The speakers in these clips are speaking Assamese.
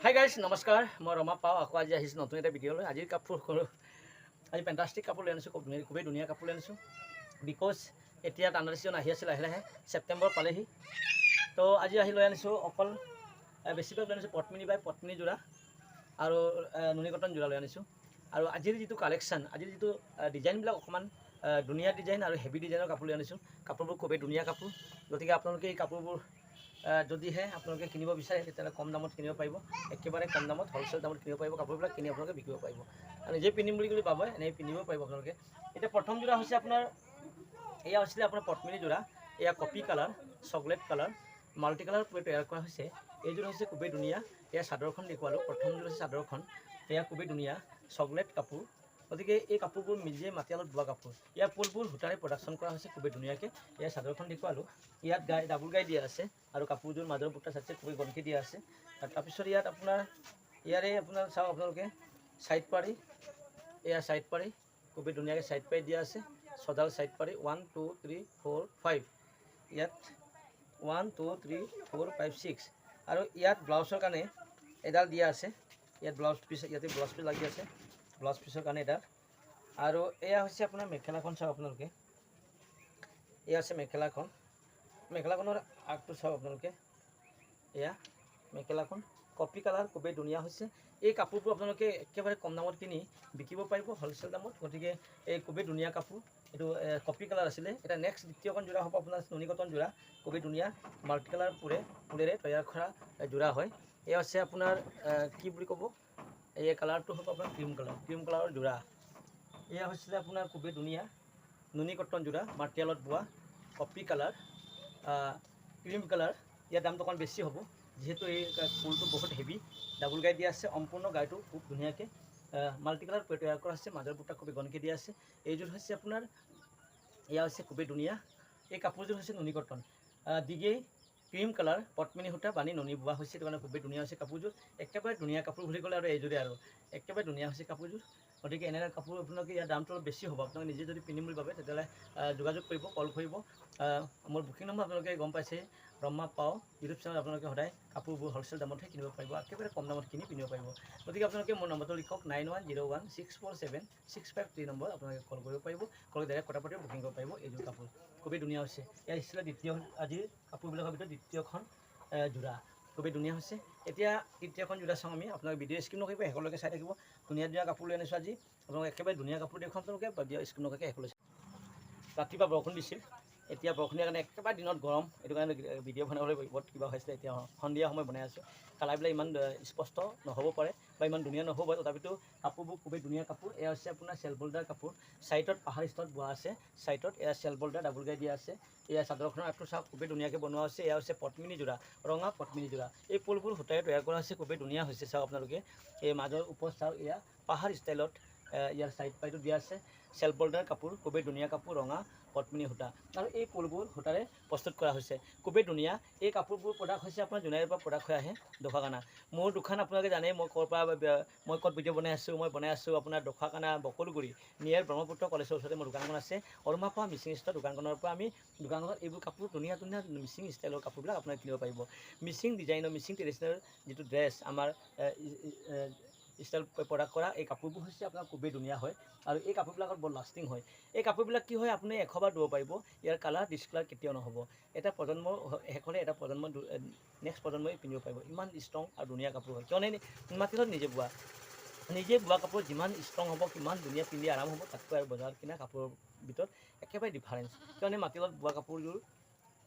হাই গাইজ নমস্কাৰ মই ৰমা পাওঁ আকৌ আজি আহিছোঁ নতুন এটা ভিডিঅ'লৈ আজিৰ কাপোৰ আজি ফেণ্টাষ্টিক কাপোৰ লৈ আনিছোঁ খুবেই ধুনীয়া কাপোৰ লৈ আনিছোঁ বিকজ এতিয়া ঠাণ্ডা ছিজন আহি আছে লাহে লাহে ছেপ্টেম্বৰ পালেহি তো আজি আহি লৈ আনিছোঁ অকল বেছিভাগ লৈ আনিছোঁ পদ্মিনী বাই পদ্মিনী যোৰা আৰু নুনি কটন যোৰা লৈ আনিছোঁ আৰু আজিৰ যিটো কালেকশ্যন আজিৰ যিটো ডিজাইনবিলাক অকণমান ধুনীয়া ডিজাইন আৰু হেভি ডিজাইনৰ কাপোৰ লৈ আনিছোঁ কাপোৰবোৰ খুবেই ধুনীয়া কাপোৰ গতিকে আপোনালোকে এই কাপোৰবোৰ যদিহে আপোনালোকে কিনিব বিচাৰে তেতিয়াহ'লে কম দামত কিনিব পাৰিব একেবাৰে কম দামত হ'লচেল দামত কিনিব পাৰিব কাপোৰবিলাক কিনি আপোনালোকে বিকিব পাৰিব আৰু নিজে পিন্ধিম বুলি পাব এনেই পিন্ধিব পাৰিব আপোনালোকে এতিয়া প্ৰথম যোৰা হৈছে আপোনাৰ এয়া হৈছিলে আপোনাৰ পদ্মিনী যোৰা এয়া copy colour chocolate colour multi colour তৈয়াৰ কৰা হৈছে এইযোৰ হৈছে খুবেই ধুনীয়া এয়া চাদৰখন দেখুৱালোঁ প্ৰথমযোৰ হৈছে চাদৰখন এয়া খুবেই ধুনীয়া চকলেট কাপোৰ গতিকে এই কাপোৰবোৰ নিজে মাটিয়ালত বোৱা কাপোৰ ইয়াৰ ফুলবোৰ সূতাৰে প্ৰডাকশ্যন কৰা হৈছে খুবেই ধুনীয়াকৈ এয়া চাদৰখন দেখুৱালোঁ ইয়াত ডাবুল গাই দিয়া আছে আৰু কাপোৰযোৰ মাজৰ বুটা চাইছে খুবেই গনকি দিয়া আছে আৰু তাৰপিছত ইয়াত আপোনাৰ ইয়াৰে আপোনাৰ চাওক আপোনালোকে ছাইড পাৰি এয়া ছাইড পাৰি খুবেই ধুনীয়াকৈ ছাইড পাৰি দিয়া আছে ছডাল ছাইড পাৰি 1 2 3 4 5 ইয়াত 1 2 3 4 5 6 আৰু ইয়াত ব্লাউজৰ কাৰণে এডাল দিয়া আছে ইয়াত ব্লাউজ পিচ ইয়াতে ব্লাউজ পিচ লাগি আছে ব্লাউজ পিচৰ কাৰণে এডাল আৰু এয়া হৈছে আপোনাৰ মেখেলাখন চাওক আপোনালোকে এয়া আছে মেখেলাখনৰ আগটো চাওক আপোনালোকে এয়া মেখেলাখন কপি কালাৰ খুবেই ধুনীয়া হৈছে এই কাপোৰবোৰ আপোনালোকে একেবাৰে কম দামত কিনি বিকিব পাৰিব হ'লচেল দামত গতিকে এই খুবেই ধুনীয়া কাপোৰ এইটো কপি কালাৰ আছিলে এটা নেক্সট দ্বিতীয়খন যোৰা হ'ব আপোনাৰ নুনি কটন যোৰা খুবেই ধুনীয়া মাল্টি কালাৰ ফুলেৰে তৈয়াৰ কৰা যোৰা হয় এয়া হৈছে আপোনাৰ কি বুলি ক'ব এই কালাৰটো হ'ব আপোনাৰ ক্ৰীম কালাৰৰ যোৰা এয়া হৈছিলে আপোনাৰ খুবেই ধুনীয়া নুনি কটন যোৰা মাটিয়ালত বোৱা কপি কালাৰ ক্ৰীম কালাৰ ইয়াৰ দামটো অকণ বেছি হ'ব যিহেতু এই ফুলটো বহুত হেভি ডাবুল গাই দিয়া আছে সম্পূৰ্ণ গাইটো খুব ধুনীয়াকৈ মাল্টি কালাৰ তৈয়াৰ কৰা আছে মাজৰ বুটা খুবেই গনকৈ দিয়া আছে এইযোৰ হৈছে আপোনাৰ এয়া হৈছে খুবেই ধুনীয়া এই কাপোৰযোৰ হৈছে নুনি কটন দিঘে ক্ৰীম কালাৰ পদ্মিনী সূতা বানি নুনি বোৱা হৈছে সেইটো কাৰণে খুবেই ধুনীয়া হৈছে কাপোৰযোৰ একেবাৰে ধুনীয়া কাপোৰ বুলি ক'লে আৰু এইযোৰে আৰু একেবাৰে ধুনীয়া হৈছে কাপোৰযোৰ গতিকে এনে কাপোৰ আপোনালোকে ইয়াৰ দামটো অলপ বেছি হ'ব আপোনালোকে নিজে যদি পিন্ধিম বুলি ভাবে তেতিয়াহ'লে যোগাযোগ কৰিব কল কৰিব মোৰ বুকিং নম্বৰ আপোনালোকে গম পাইছে ব্ৰহ্মা পাও ইউটিউব চেনেল আপোনালোকে সদায় কাপোৰবোৰ হ'লচেল দামতহে কিনিব পাৰিব একেবাৰে কম দামত কিনি পিন্ধিব পাৰিব গতিকে আপোনালোকে মোৰ নম্বৰটো লিখক 9101647653 নম্বৰ আপোনালোকে কল কৰিব পাৰিব কল ডাইৰেক্ট কথা পাতি বুকিং কৰিব পাৰিব এইযোৰ কাপোৰ খুবেই ধুনীয়া হৈছে এয়া হৈছিলে দ্বিতীয় আজিৰ কাপোৰবিলাকৰ ভিতৰত দ্বিতীয়খন যোৰা খুবেই ধুনীয়া হৈছে এতিয়া তৃতীয়খন যোৰা চাওঁ আমি আপোনালোকে ভিডিঅ' স্ক্ৰীন নকৰিব শেষলৈকে চাই থাকিব ধুনীয়া ধুনীয়া কাপোৰ লৈ আনিছোঁ আজি আপোনালোকে একেবাৰে ধুনীয়া কাপোৰ দেখুৱাম আপোনালোকে ভিডিঅ' স্ক্ৰীন নকৰাকৈ শেষলৈ ৰাতিপুৱা বৰষুণ দিছিল এতিয়া বৰষুণৰ কাৰণে একেবাৰে দিনত গৰম এইটো কাৰণে ভিডিঅ' বনাবলৈ বহুত কিবা হৈছিলে এতিয়া সন্ধিয়া সময় বনাই আছোঁ কালাৰবিলাক ইমান স্পষ্ট নহ'ব পাৰে বা ইমান ধুনীয়া নহ'ব তথাপিতো কাপোৰবোৰ খুবেই ধুনীয়া কাপোৰ এয়া হৈছে আপোনাৰ চেল্ফ হোল্ডাৰ কাপোৰ ছাইডত পাহাৰ ষ্টলত বোৱা আছে ছাইডত এয়া চেল্ফ হোল্ডাৰ ডাবুল গাই দিয়া আছে এয়া চাদৰখনৰ আগটো চাওক খুবেই ধুনীয়াকৈ বনোৱা হৈছে এয়া হৈছে পদ্মিনী যোৰা ৰঙা পদ্মিনী যোৰা এই ফুলবোৰ সূতাৰে তৈয়াৰ কৰা হৈছে খুবেই ধুনীয়া হৈছে চাওক আপোনালোকে এই মাজৰ ওপৰত চাওক এয়া পাহাৰ ষ্টাইলত ইয়াৰ ছাইড পাইটো দিয়া আছে চেল্ফ হোল্ডাৰ কাপোৰ খুবেই ধুনীয়া কাপোৰ ৰঙা পদ্মিনী সূতা আৰু এই ফুলবোৰ সূতাৰে প্ৰস্তুত কৰা হৈছে খুবেই ধুনীয়া এই কাপোৰবোৰ প্ৰডাক্ট হৈছে আপোনাৰ জোনাইৰ পৰা প্ৰডাক্ট হৈ আহে দোকানা মোৰ দোকান আপোনালোকে জানে মই ক'ত ভিডিঅ' বনাই আছোঁ আপোনাৰ দোকানা বকলগুৰি নিয়াৰ ব্ৰহ্মপুত্ৰ কলেজৰ ওচৰতে মোৰ দোকানখন আছে অৰুমা পোৱা মিচিং ষ্টাইলৰ দোকানখনৰ পৰা আমি দোকানখনত এইবোৰ কাপোৰ ধুনীয়া ধুনীয়া মিচিং ষ্টাইলৰ কাপোৰবিলাক আপোনালোকে কিনিব পাৰিব মিচিং ডিজাইনৰ মিচিং ট্ৰেডিশ্যনেল যিটো ড্ৰেছ আমাৰ ষ্টাইল প্ৰডাক্ট কৰা এই কাপোৰবোৰ হৈছে আপোনাৰ খুবেই ধুনীয়া হয় আৰু এই কাপোৰবিলাকত বৰ লাষ্টিং হয় এই কাপোৰবিলাক কি হয় আপুনি 100 বাৰ ধুব পাৰিব ইয়াৰ কালাৰ ডিছকালাৰ কেতিয়াও নহ'ব এটা প্ৰজন্ম শেষ হ'লে এটা প্ৰজন্ম নেক্সট প্ৰজন্মই পিন্ধিব পাৰিব ইমান ষ্ট্ৰং আৰু ধুনীয়া কাপোৰ হয় কিয়নে মাটিলত নিজে বোৱা কাপোৰ যিমান ষ্ট্ৰং হ'ব কিমান ধুনীয়া পিন্ধি আৰাম হ'ব তাতকৈ আৰু বজাৰত কিনা কাপোৰৰ ভিতৰত একেবাৰে ডিফাৰেঞ্চ কিয়নে মাটিলত বোৱা কাপোৰযোৰ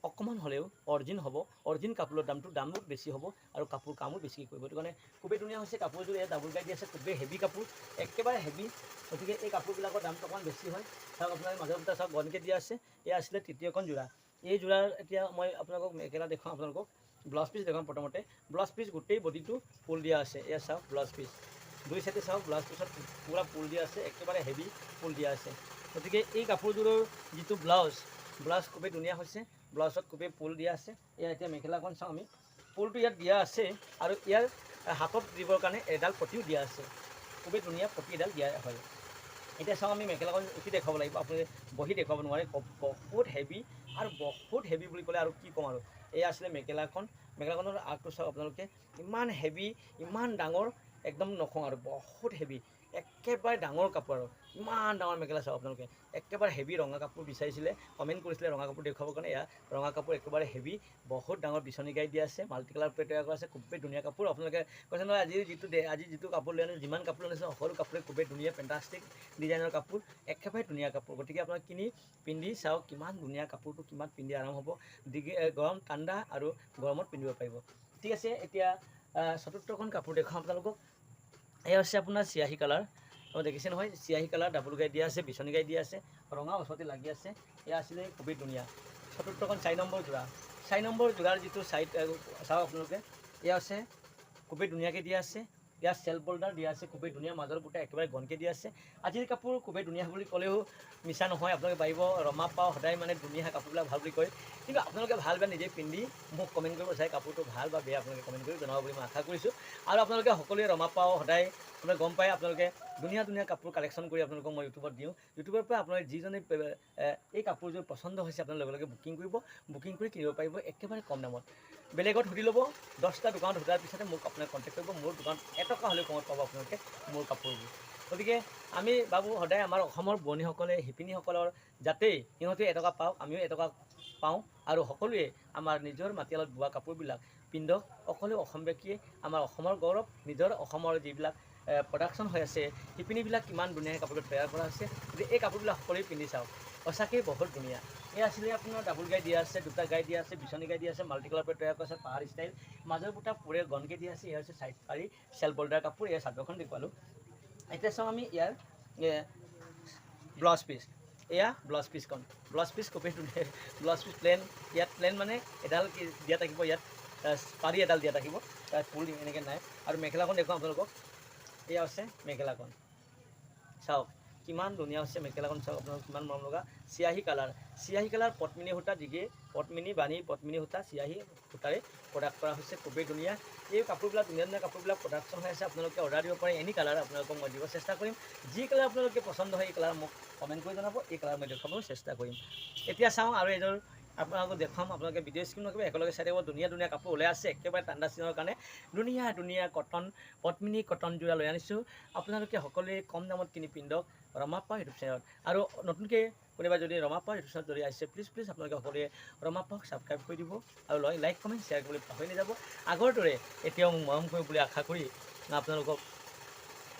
অকণমান হ'লেও অৰিজিন হ'ব অৰিজিন কাপোৰৰ দামো বেছি হ'ব আৰু কামো বেছিকৈ কৰিব সেইটো কাৰণে খুবেই ধুনীয়া হৈছে কাপোৰযোৰ ইয়াত ডাবুল গাই দি আছে খুবেই হেভি কাপোৰ একেবাৰে হেভি গতিকে এই কাপোৰবিলাকৰ দামটো অকণমান বেছি হয় চাওক আপোনাৰ মাজৰ দুটা চাওক গনকৈ দিয়া আছে এয়া আছিলে তৃতীয়খন যোৰা এই যোৰাৰ এতিয়া মই আপোনালোকক মেখেলা দেখুৱাম আপোনালোকক ব্লাউজ পিচ দেখুৱাম প্ৰথমতে ব্লাউজ পিচ গোটেই বডিটো ফুল দিয়া আছে এয়া চাওক ব্লাউজ পিচ দুই চাইডে চাওক ব্লাউজ পিচত পূৰা ফুল দিয়া আছে একেবাৰে হেভি ফুল দিয়া আছে গতিকে এই কাপোৰযোৰৰ যিটো ব্লাউজ খুবেই ধুনীয়া হৈছে ব্লাউজত খুবেই ফুল দিয়া আছে এয়া এতিয়া মেখেলাখন চাওঁ আমি ফুলটো ইয়াত দিয়া আছে আৰু ইয়াৰ হাতত দিবৰ কাৰণে এডাল পটিও দিয়া আছে খুবেই ধুনীয়া পটি এডাল দিয়া হয় এতিয়া চাওঁ আমি মেখেলাখন উঠি দেখাব লাগিব আপুনি বহি দেখুৱাব নোৱাৰে বহুত হেভি আৰু বহুত হেভি বুলি ক'লে আৰু কি ক'ম আৰু এয়া আছিলে মেখেলাখনৰ আগটো চাওক আপোনালোকে ইমান হেভি ইমান ডাঙৰ একদম নখং আৰু বহুত হেভি একেবাৰে ডাঙৰ কাপোৰ আৰু ইমান ডাঙৰ মেখেলা চাওক আপোনালোকে একেবাৰে হেভি ৰঙা কাপোৰ বিচাৰিছিলে কমেণ্ট কৰিছিলে ৰঙা কাপোৰ দেখুৱাবৰ কাৰণে এয়া ৰঙা কাপোৰ একেবাৰে হেভি বহুত ডাঙৰ বিচনী গাই দিয়া আছে মাল্টি কালাৰ তৈয়াৰ কৰা আছে খুবেই ধুনীয়া কাপোৰ আপোনালোকে কৈছে নহয় আজি যিটো কাপোৰ লৈ আনিছে যিমান কাপোৰ আনিছে সকলো কাপোৰে খুবেই ধুনীয়া ফেণ্টাষ্টিক ডিজাইনৰ কাপোৰ একেবাৰে ধুনীয়া কাপোৰ গতিকে আপোনাক কিনি পিন্ধি চাওক কিমান ধুনীয়া কাপোৰটো কিমান পিন্ধি আৰাম হ'ব গৰম ঠাণ্ডা আৰু গৰমত পিন্ধিব পাৰিব ঠিক আছে এতিয়া চতুৰ্থখন কাপোৰ দেখুৱাম আপোনালোকক এয়া হৈছে আপোনাৰ চিয়াহী কালাৰ দেখিছে নহয় চিয়াহী কালাৰ ডাবুল গাই দিয়া আছে বিচনী গাই দিয়া আছে ৰঙা ওচৰতে লাগি আছে এয়া আছিলে খুবেই ধুনীয়া চতুৰ্থখন 4 নম্বৰ যোৰা 4 নম্বৰ যোৰাৰ যিটো চাইড চাওক আপোনালোকে এয়া আছে খুবেই ধুনীয়াকৈ দিয়া আছে ইয়াত চেল্ফ হোল্ডাৰ দিয়া আছে খুবেই ধুনীয়া মাজৰ বুটা একেবাৰে ঘনকৈ দিয়া আছে আজিৰ কাপোৰ খুবেই ধুনীয়া বুলি ক'লেও মিছা নহয় আপোনালোকে পাৰিব ৰমা পাও সদায় মানে ধুনীয়া কাপোৰবিলাক ভাল বুলি কয় কিন্তু আপোনালোকে ভাল বেয়া নিজে পিন্ধি মোক কমেণ্ট কৰিব চাই কাপোৰটো ভাল বা বেয়া আপোনালোকে কমেণ্ট কৰি জনাব বুলি মই আশা কৰিছোঁ আৰু আপোনালোকে সকলোৱে ৰমা পাও সদায় আপোনালোকে গম পায় আপোনালোকে ধুনীয়া ধুনীয়া কাপোৰ কালেকশ্যন কৰি আপোনালোকক মই ইউটিউবত দিওঁ ইউটিউবৰ পৰা আপোনালোকে যিজনে এই কাপোৰযোৰ পচন্দ হৈছে আপোনালোকে লগে লগে বুকিং কৰিব বুকিং কৰি কিনিব পাৰিব একেবাৰে কম দামত বেলেগত সুধি ল'ব 10টা দোকানত সোধাৰ পিছতে মোক আপোনাক কণ্টেক্ট কৰিব মোৰ দোকানত এটকা হ'লেও কমত পাব আপোনালোকে মোৰ কাপোৰবোৰ গতিকে আমি ভাবোঁ সদায় আমাৰ অসমৰ বোৱনীসকলে শিপিনীসকলৰ যাতে সিহঁতে এটকা পাওক আমিও এটকা পাওঁ আৰু সকলোৱে আমাৰ নিজৰ মাটিয়ালত বোৱা কাপোৰবিলাক পিন্ধক সকলো অসমবাসীয়ে আমাৰ অসমৰ গৌৰৱ নিজৰ অসমৰ যিবিলাক প্ৰডাকশ্যন হৈ আছে শিপিনীবিলাক কিমান ধুনীয়া কাপোৰবিলাক তৈয়াৰ কৰা হৈছে গতিকে এই কাপোৰবিলাক সকলোৱে পিন্ধি চাওক সঁচাকৈ বহুত ধুনীয়া এই আছিলে আপোনাৰ ডাবুল গাই দিয়া আছে দুটা গাই দিয়া আছে বিচনী গাই দিয়া আছে মাল্টি কালাৰ পৰা তৈয়াৰ কৰা আছে পাহাৰ ষ্টাইল মাজৰ বুটা পুৰে ঘনকৈ দিয়া আছে এয়া হৈছে চাইড পাৰি চেল্ফ হোল্ডাৰ কাপোৰ এয়া চাদৰখন দেখুৱালোঁ এতিয়া চাওঁ আমি ইয়াৰ ব্লাউজ পিচ এয়া ব্লাউজ পিচখন ব্লাউজ পিচ খুবেই ধুনীয়া ব্লাউজ পিচ প্লেন ইয়াত প্লেন মানে এডাল দিয়া থাকিব ইয়াত পাৰি এডাল দিয়া থাকিব তাত ফুল এনেকৈ নাই আৰু মেখেলাখন দেখুৱাম আপোনালোকক এয়া আছে মেখেলাখন চাওক কিমান ধুনীয়া হৈছে মেখেলাখন চাওক আপোনালোক কিমান মৰম লগা চিয়াহী কালাৰ পদ্মিনী সূতা দিগে পদ্মিনী বাণী পদ্মিনী সূতা চিয়াহী সূতাৰে প্ৰডাক্ট কৰা হৈছে খুবেই ধুনীয়া এই কাপোৰবিলাক ধুনীয়া ধুনীয়া কাপোৰবিলাক প্ৰডাকশ্যন হৈ আছে আপোনালোকে অৰ্ডাৰ দিব পাৰে এনি কালাৰ আপোনালোকক মই দিব চেষ্টা কৰিম যি কালাৰ আপোনালোকে পচন্দ হয় এই কালাৰ মোক কমেণ্ট কৰি জনাব এই কালাৰ মই দেখুৱাবলৈ চেষ্টা কৰিম এতিয়া চাওঁ আৰু এযোৰ আপোনালোকক দেখুৱাম আপোনালোকে ভিডিঅ' স্ক্ৰীন নকৰিব একেলগে চাই থাকিব ধুনীয়া ধুনীয়া কাপোৰ ওলাই আছে একেবাৰে ঠাণ্ডা চিজনৰ কাৰণে ধুনীয়া ধুনীয়া কটন পদ্মিনী কটন যোৰা লৈ আনিছোঁ আপোনালোকে সকলোৱে কম দামত কিনি পিন্ধক ৰমা পাও ইউটিউব চেনেলত আৰু নতুনকৈ কোনোবাই যদি ৰমা পাও ইউটিউব চেনেলত যদি আহিছে প্লিজ আপোনালোকে সকলোৱে ৰমা পাওক ছাবস্ক্ৰাইব কৰি দিব আৰু লাইক কমেণ্ট শ্বেয়াৰ কৰিবলৈ পাহৰি নাযাব আগৰ দৰে এতিয়াও মোক মৰম কৰিব বুলি আশা কৰি আপোনালোকক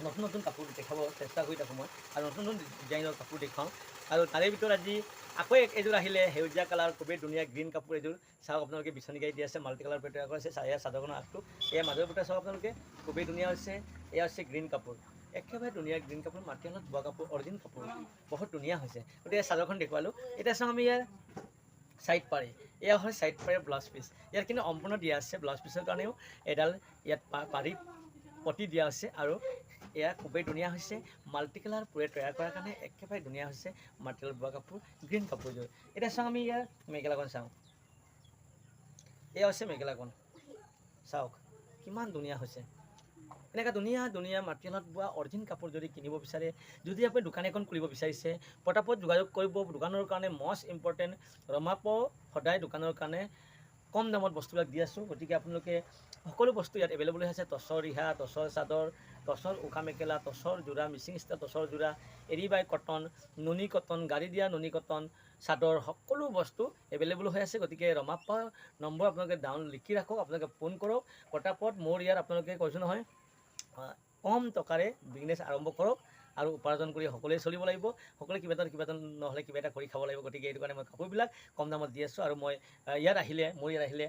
নতুন নতুন কাপোৰ দেখাব চেষ্টা কৰি থাকোঁ মই আৰু নতুন নতুন ডিজাইনৰ কাপোৰ দেখুৱাওঁ আৰু তাৰে ভিতৰত আজি আকৌ এযোৰ আহিলে সেউজীয়া কালাৰ খুবেই ধুনীয়া গ্ৰীণ কাপোৰ এযোৰ চাওক আপোনালোকে বিচনী গাই দি আছে মাল্টি কালাৰ তৈয়াৰ কৰা আছে এয়া চাদৰখনৰ আগটো এয়া মাজৰ বুটা চাওক আপোনালোকে খুবেই ধুনীয়া হৈছে এয়া হৈছে গ্ৰীণ কাপোৰ একেবাৰে ধুনীয়া গ্ৰীণ কাপোৰ মাটিয়ালত বোৱা কাপোৰ অৰিজিনেল কাপোৰ বহুত ধুনীয়া হৈছে গতিকে চাদৰখন দেখুৱালোঁ এতিয়া চাওঁ আমি ইয়াৰ চাইড পাৰি এয়া হয় চাইড পাৰি ব্লাউজ পিচ ইয়াত কিন্তু সম্পূৰ্ণ দিয়া আছে ব্লাউজ পিচৰ কাৰণেও এডাল ইয়াত পাৰি পটি দিয়া আছে আৰু এয়া খুবেই ধুনীয়া হৈছে মাল্টি কালাৰ পুৰে তৈয়াৰ কৰাৰ কাৰণে একেবাৰে ধুনীয়া হৈছে মাটিয়ালত বোৱা কাপোৰ গ্ৰীণ কাপোৰযোৰ এতিয়া চাওঁ আমি ইয়াৰ মেখেলাখন চাওঁ এয়া হৈছে মেখেলাখন চাওক কিমান ধুনীয়া হৈছে এনেকুৱা ধুনীয়া ধুনীয়া মাটিয়ালত বোৱা অৰিজিনেল কাপোৰ যদি কিনিব বিচাৰে যদি আপুনি দোকান এখন খুলিব বিচাৰিছে পটাপট যোগাযোগ কৰিব দোকানৰ কাৰণে মষ্ট ইম্পৰ্টেণ্ট ৰমা পাও সদায় দোকানৰ কাৰণে কম দামত বস্তুবিলাক দি আছোঁ গতিকে আপোনালোকে সকলো বস্তু ইয়াত এভেইলেবল হৈ আছে টচৰ ৰিহা টচৰ চাদৰ টচৰ উকা মেখেলা টচৰ যোৰা মিচিং ষ্টাইল টচৰ যোৰা এৰি বাই কটন নুনি কটন গাড়ী দিয়া নুনি কটন চাদৰ সকলো বস্তু এভেইলেবল হৈ আছে গতিকে ৰমা পাও নম্বৰ আপোনালোকে ডাউন লিখি ৰাখক আপোনালোকে ফোন কৰক পটাপট মোৰ ইয়াত আপোনালোকে কৈছোঁ নহয় কম টকাৰে বিজনেছ আৰম্ভ কৰক আৰু উপাৰ্জন কৰি সকলোৱে চলিব লাগিব সকলোৱে কিবা এটা নহ'লে কিবা এটা কৰি খাব লাগিব গতিকে এইটো কাৰণে মই কাপোৰবিলাক কম দামত দি আছোঁ আৰু মই ইয়াত আহিলে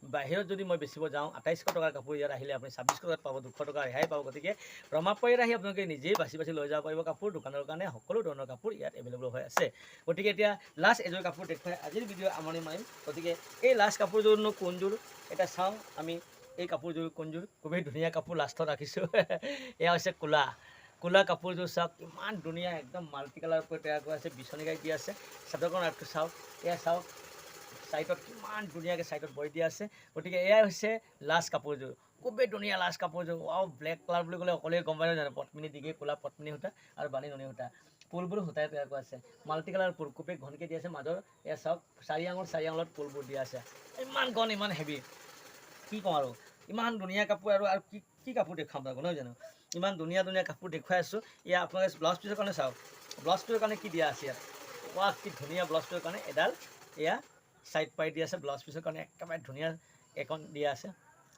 বাহিৰত যদি মই বেচিব যাওঁ 2800 টকাৰ কাপোৰ ইয়াত আহিলে আপুনি 2600 টকাত পাব 200 টকা ৰেহাই পাব গতিকে ৰমা পাওত আহি আপোনালোকে নিজেই বাছি লৈ যাব পাৰিব কাপোৰ দোকানৰ কাৰণে সকলো ধৰণৰ কাপোৰ ইয়াত এভেইলেবল হৈ আছে গতিকে এতিয়া লাষ্ট এযোৰ কাপোৰ দেখুৱাই আজিৰ ভিডিঅ' আমনি মাৰিম গতিকে এই লাষ্ট কাপোৰযোৰনো কোনযোৰ এটা চাওঁ আমি এই কাপোৰযোৰ কোনযোৰ খুবেই ধুনীয়া কাপোৰ লাষ্টত ৰাখিছোঁ এয়া হৈছে কোলা কাপোৰযোৰ চাওক ইমান ধুনীয়া একদম মাল্টি কালাৰ পৰা তৈয়াৰ কৰা আছে বিচনী গাই দিয়া আছে চাদৰখন আগটো চাওক এয়া চাওক চাইডত কিমান ধুনীয়াকৈ চাইডত বৈ দিয়া আছে গতিকে এয়াই হৈছে লাষ্ট কাপোৰযোৰ খুবেই ধুনীয়া লাষ্ট কাপোৰযোৰ ব্লেক কালাৰ বুলি ক'লে অকলে গম পাই জানো পদ্মিনী দিগে ক'লা পদ্মিনী সূতা আৰু বাণী নুনি সূতা ফুলবোৰ সূতাই তৈয়াৰ কৰা আছে মাল্টি কালাৰ ফুল খুবেই ঘনকৈ দিয়া আছে মাজৰ এয়া চাওক 4 আঙুলত ফুলবোৰ দিয়া আছে ইমান ঘন ইমান হেভি কি কওঁ আৰু ইমান ধুনীয়া কাপোৰ আৰু কি কি কাপোৰ দেখুৱাম আপোনাক নহয় জানো ইমান ধুনীয়া ধুনীয়া কাপোৰ দেখুৱাই আছোঁ ইয়াত আপোনালোকে ব্লাউজ পিচৰ কাৰণে চাওক ব্লাউজ পিচৰ কাৰণে কি দিয়া আছে ইয়াত ৱাহ কি ধুনীয়া ব্লাউজ পিচৰ কাৰণে এডাল এয়া চাইড পাই দিয়া আছে ব্লাউজ পিচৰ কাৰণে একেবাৰে ধুনীয়া এখন দিয়া আছে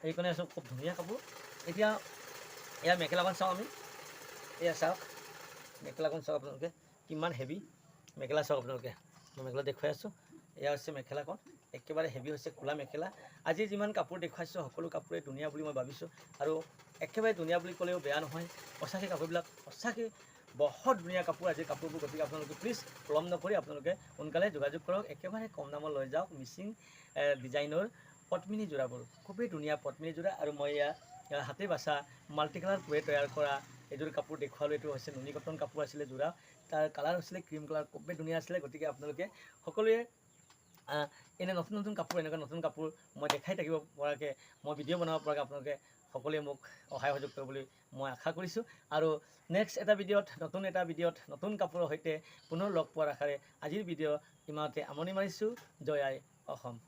এইখনে আছোঁ খুব ধুনীয়া কাপোৰ এতিয়া এয়া মেখেলাখন চাওঁ আমি এয়া চাওক মেখেলাখন চাওক আপোনালোকে কিমান হেভি মেখেলা চাওক আপোনালোকে মই মেখেলা দেখুৱাই আছোঁ এয়া হৈছে মেখেলাখন একেবাৰে হেভি হৈছে ক'লা মেখেলা আজি যিমান কাপোৰ দেখুৱাইছোঁ সকলো কাপোৰে ধুনীয়া বুলি মই ভাবিছোঁ আৰু একেবাৰে ধুনীয়া বুলি ক'লেও বেয়া নহয় সঁচাকৈ কাপোৰবিলাক সঁচাকৈ বহুত ধুনীয়া কাপোৰ আজি কাপোৰবোৰ গতিকে আপোনালোকে প্লিজ পলম নকৰি আপোনালোকে সোনকালে যোগাযোগ কৰক একেবাৰে কম দামত লৈ যাওক মিচিং ডিজাইনৰ পদ্মিনী যোৰাবোৰ খুবেই ধুনীয়া পদ্মিনী যোৰা আৰু মই এয়া হাতে বাচা মাল্টি কালাৰ পুৰে তৈয়াৰ কৰা এইযোৰ কাপোৰ দেখুৱালোঁ এইটো হৈছে নুনি কটন কাপোৰ আছিলে যোৰা তাৰ কালাৰ হৈছিলে ক্ৰীম কালাৰ খুবেই ধুনীয়া আছিলে গতিকে আপোনালোকে সকলোৱে এনে নতুন নতুন কাপোৰ এনেকুৱা নতুন কাপোৰ মই দেখাই থাকিব পৰাকৈ মই ভিডিঅ' বনাব পৰাকৈ আপোনালোকে সকলোৱে মোক সহায় সহযোগ কৰিবলৈ মই আশা কৰিছোঁ আৰু নেক্সট এটা ভিডিঅ'ত নতুন কাপোৰৰ সৈতে পুনৰ লগ পোৱাৰ আশাৰে আজিৰ ভিডিঅ' ইমানতে আমনি মাৰিছোঁ জয় আই অসম।